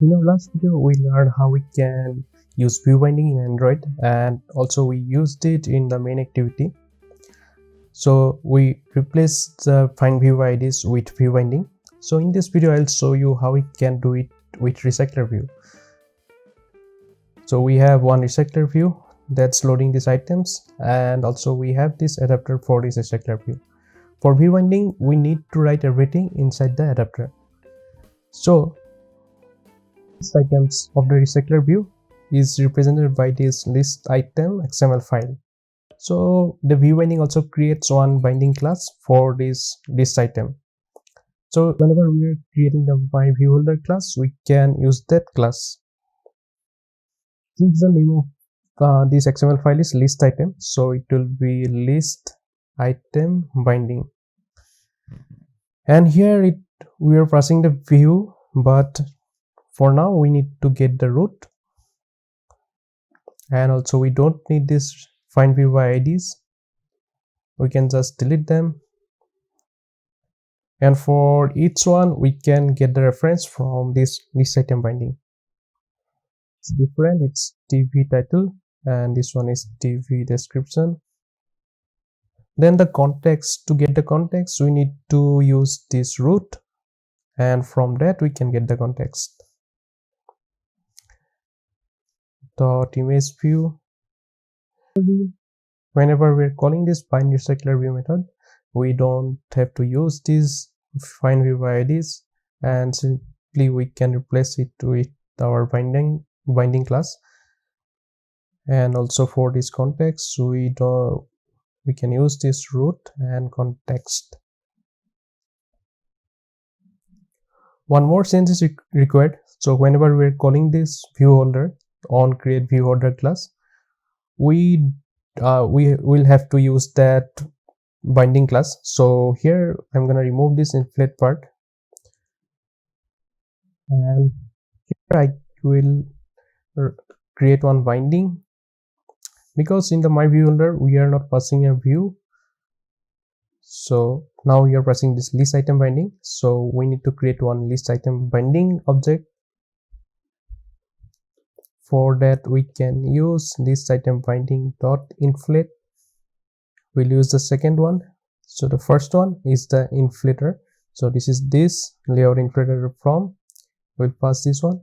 In our last video, we learned how we can use view binding in Android, and also we used it in the main activity. So we replaced the find view IDs with view binding. So in this video, I'll show you how we can do it with recycler view. So we have one recycler view that's loading these items, and also we have this adapter for this recycler view. For view binding, we need to write everything inside the adapter. So list items of the recycler view is represented by this list item XML file. So the view binding also creates one binding class for this list item. So whenever we are creating the my view holder class, we can use that class. Since the name of this XML file is list item, so it will be list item binding. And here we are passing the view, but for now we need to get the root, and also we don't need this find view by IDs. We can just delete them, and for each one we can get the reference from this list item binding. It's different. It's TV title, and this one is TV description. Then the context, to get the context we need to use this root, and from that we can get the context. Dot image view. Whenever we're calling this find recycler view method, we don't have to use this find view by IDs, and simply we can replace it with our binding class. And also for this context, we can use this root and context. One more change is required. So whenever we're calling this view holder on create view holder class, we will have to use that binding class. So here I'm gonna remove this inflate part, and here I will create one binding, because in the my view holder we are not passing a view. So now we are passing this list item binding, so we need to create one list item binding object. For that we can use list item binding dot inflate. We'll use the second one. So the first one is the inflator, so this is this layout inflator from, we'll pass this one.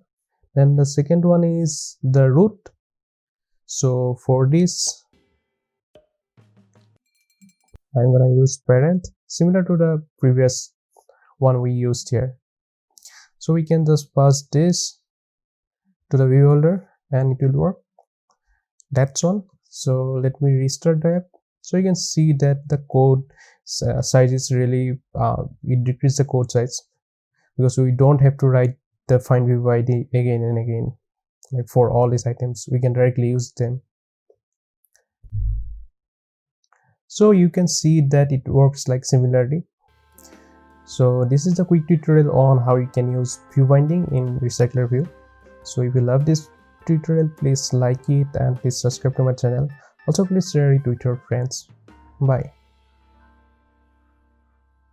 Then the second one is the root. So for this I'm gonna use parent, similar to the previous one we used here. So we can just pass this to the view holder and it will work. That's all. So let me restart the app. So you can see that the code size is really it decreased the code size, because we don't have to write the find view ID again and again. Like for all these items we can directly use them. So you can see that it works like similarly. So this is the quick tutorial on how you can use view binding in recycler view. So if you love this tutorial, please like it and please subscribe to my channel. Also please share it with your friends. Bye.